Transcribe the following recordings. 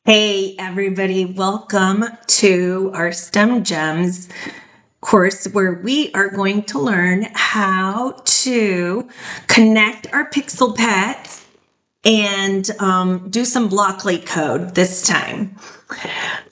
Hey everybody, welcome to our STEM Gems course where we are going to learn how to connect our Pixel pets and do some Blockly code this time.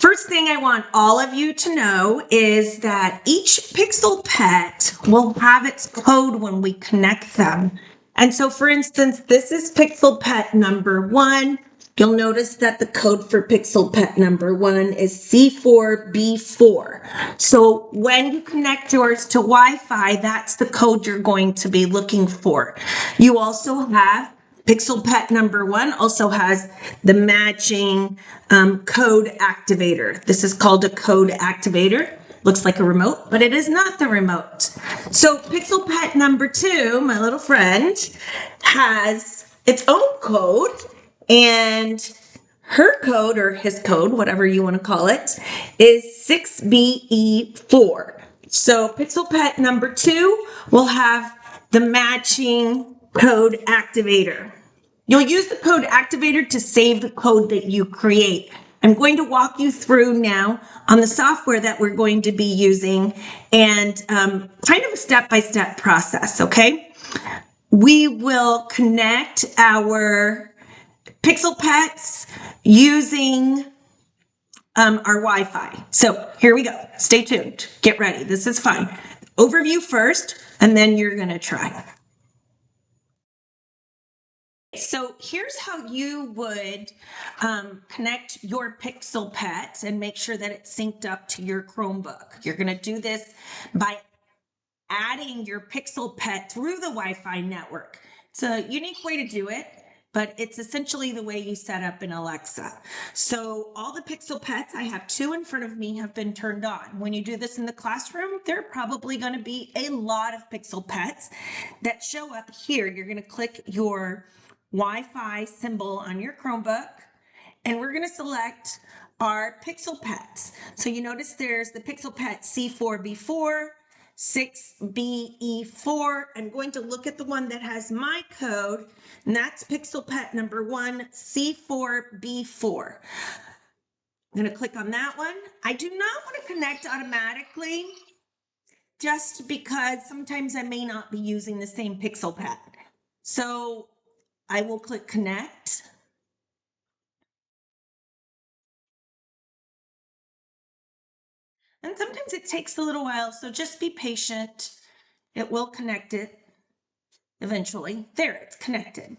First thing I want all of you to know is that each Pixel pet will have its code when we connect them. And so for instance, this is Pixel pet number 1. You'll notice that the code for Pixel pet number 1 is C4B4. So when you connect yours to Wi-Fi, that's the code you're going to be looking for. You also have Pixel pet number 1 also has the matching code activator. This is called a code activator. Looks like a remote, but it is not the remote. So Pixel pet number 2, my little friend, has its own code, and her code, or his code, whatever you want to call it, is 6BE4. So Pixel pet number 2 will have the matching code activator. You'll use the code activator to save the code that you create. I'm going to walk you through now on the software that we're going to be using and kind of a step-by-step process, okay? We will connect our Pixel pets using our Wi-Fi. So here we go. Stay tuned. Get ready. This is fun. Overview first, and then you're going to try. So here's how you would connect your Pixel pets and make sure that it's synced up to your Chromebook. You're going to do this by adding your Pixel pet through the Wi-Fi network. It's a unique way to do it, but it's essentially the way you set up an Alexa. So all the Pixel pets, I have 2 in front of me, have been turned on. When you do this in the classroom, there are probably going to be a lot of Pixel pets that show up here. You're going to click your Wi-Fi symbol on your Chromebook, and we're going to select our Pixel pets. So you notice there's the Pixel pet C4B4, 6BE4. I'm going to look at the one that has my code, and that's Pixel pet number 1, C4B4. I'm going to click on that one. I do not want to connect automatically just because sometimes I may not be using the same Pixel pet. So I will click connect. And sometimes it takes a little while, so just be patient. It will connect it eventually. There, it's connected.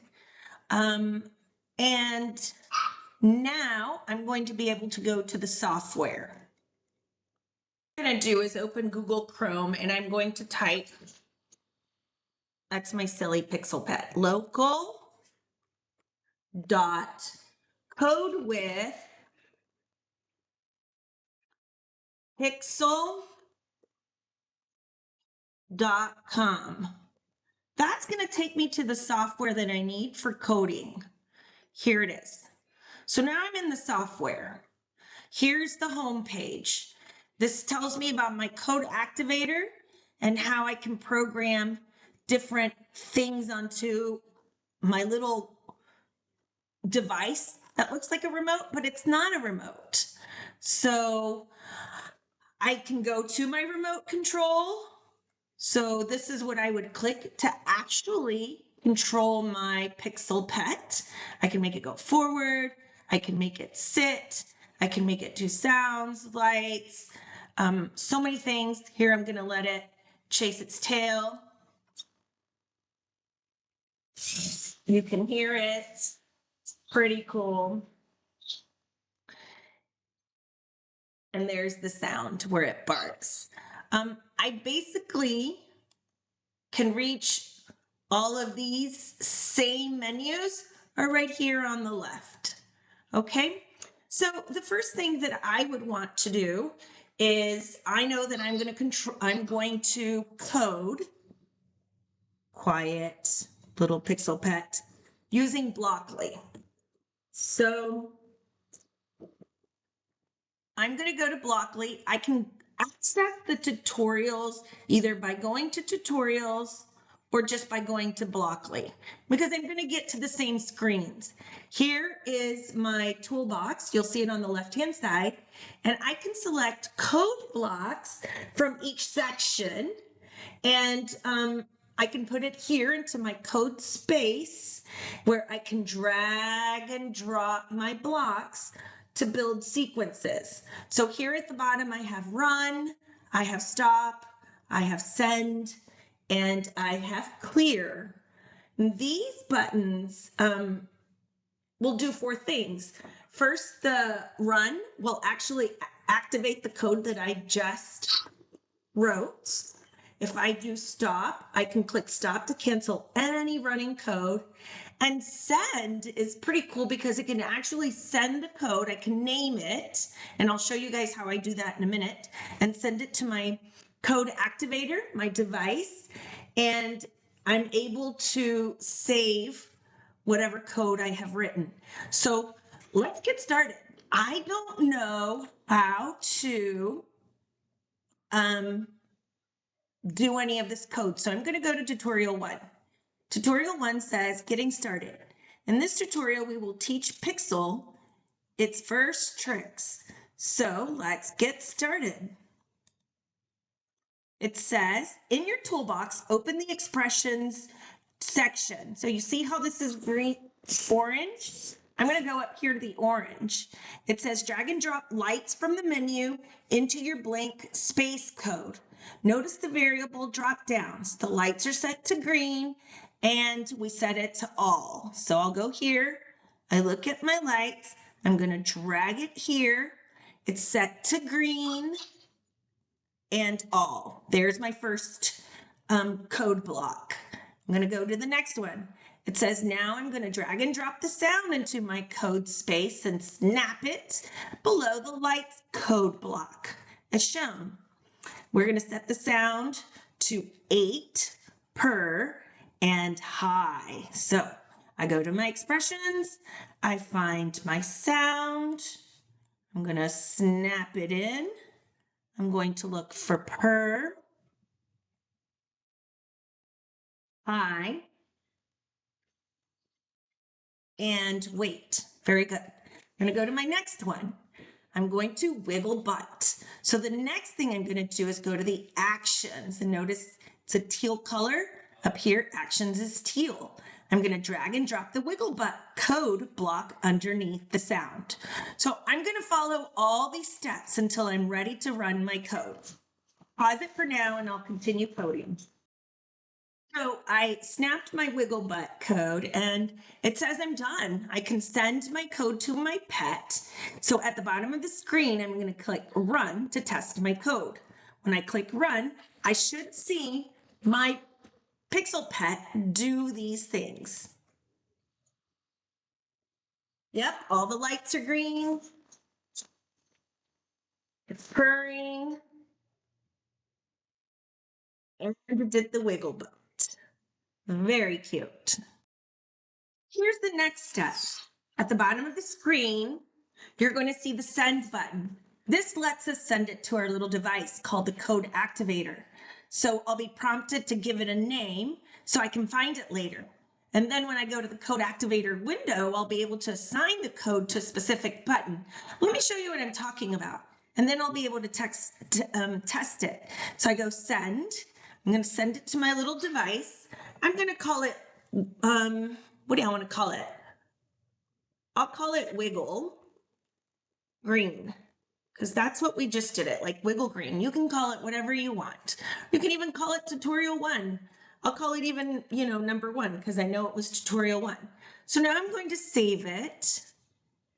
And now I'm going to be able to go to the software. What I'm going to do is open Google Chrome, and I'm going to type, that's my silly Pixel pet, local dot code with pixel.com. That's going to take me to the software that I need for coding. Here it is. So now I'm in the software. Here's the home page. This tells me about my code activator and how I can program different things onto my little device that looks like a remote, but it's not a remote. So I can go to my remote control. So this is what I would click to actually control my Pixel pet. I can make it go forward. I can make it sit. I can make it do sounds, lights, so many things. Here I'm going to let it chase its tail. You can hear it. It's pretty cool. And there's the sound where it barks. I basically can reach all of these same menus are right here on the left. Okay, so the first thing that I would want to do is I know that I'm going to code quiet little Pixel pet using Blockly. So I'm going to go to Blockly. I can access the tutorials either by going to tutorials or just by going to Blockly, because I'm going to get to the same screens. Here is my toolbox. You'll see it on the left-hand side, and I can select code blocks from each section, and I can put it here into my code space where I can drag and drop my blocks to build sequences. So here at the bottom, I have run, I have stop, I have send, and I have clear. These buttons will do 4 things. First, the run will actually activate the code that I just wrote. If I do stop, I can click stop to cancel any running code. And send is pretty cool because it can actually send the code. I can name it, and I'll show you guys how I do that in a minute, and send it to my code activator, my device, and I'm able to save whatever code I have written. So let's get started. I don't know how to do any of this code. So I'm going to go to tutorial 1. Tutorial 1 says getting started. In this tutorial, we will teach Pyxel its first tricks. So let's get started. It says in your toolbox, open the expressions section. So you see how this is green, orange? I'm going to go up here to the orange. It says drag and drop lights from the menu into your blank space code. Notice the variable drop downs. The lights are set to green and we set it to all. So I'll go here. I look at my lights. I'm going to drag it here. It's set to green and all. There's my first code block. I'm going to go to the next one. It says now I'm going to drag and drop the sound into my code space and snap it below the lights code block as shown. We're going to set the sound to 8 per and high. So I go to my expressions. I find my sound. I'm going to snap it in. I'm going to look for per, high, and wait. Very good. I'm going to go to my next one. I'm going to wiggle butt. So the next thing I'm going to do is go to the actions, and notice it's a teal color. Up here, actions is teal. I'm going to drag and drop the wiggle butt code block underneath the sound. So I'm going to follow all these steps until I'm ready to run my code. Pause it for now and I'll continue coding. So I snapped my wiggle butt code and it says I'm done. I can send my code to my pet. So at the bottom of the screen, I'm going to click run to test my code. When I click run, I should see my Pyxel pet do these things. Yep, all the lights are green. It's purring. And it did the wiggle butt. Very cute. Here's the next step. At the bottom of the screen, you're going to see the send button. This lets us send it to our little device called the code activator. So I'll be prompted to give it a name so I can find it later. And then when I go to the code activator window, I'll be able to assign the code to a specific button. Let me show you what I'm talking about. And then I'll be able to test it. So I go send. I'm going to send it to my little device. I'm going to call it, what do I want to call it? I'll call it wiggle green, because that's what we just did it, like wiggle green. You can call it whatever you want. You can even call it tutorial 1. I'll call it even, number 1, because I know it was tutorial 1. So now I'm going to save it.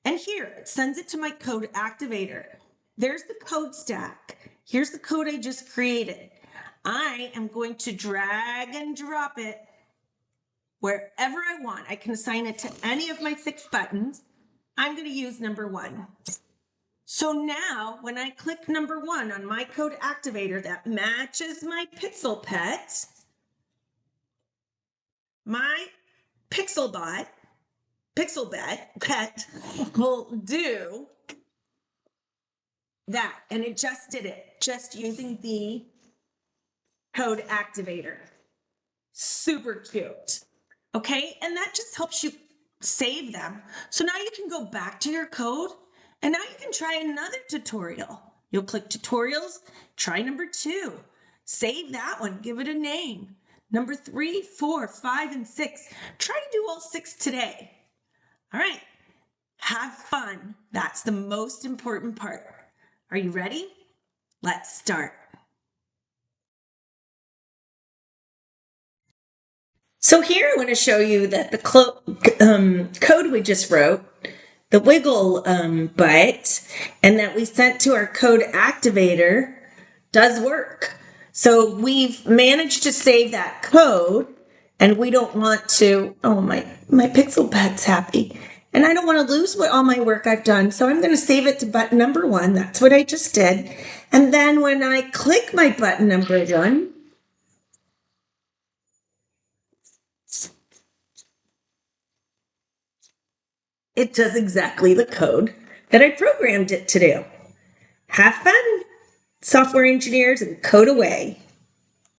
And here, it sends it to my code activator. There's the code stack. Here's the code I just created. I am going to drag and drop it wherever I want. I can assign it to any of my 6 buttons. I'm going to use number 1. So now when I click number 1 on my code activator that matches my Pyxel pet, my Pyxel pet will do that. And it just did it, just using the code activator. Super cute. Okay, and that just helps you save them. So now you can go back to your code and now you can try another tutorial. You'll click tutorials, try number 2. Save that one, give it a name. Number 3, 4, 5, and 6. Try to do all 6 today. All right, have fun. That's the most important part. Are you ready? Let's start. So here I want to show you that the code we just wrote, the wiggle butt, and that we sent to our code activator does work. So we've managed to save that code, and we don't want to, oh, my Pixel pet's happy. And I don't want to lose all my work I've done, so I'm going to save it to button number 1. That's what I just did. And then when I click my button number 1, it does exactly the code that I programmed it to do. Have fun, software engineers, and code away.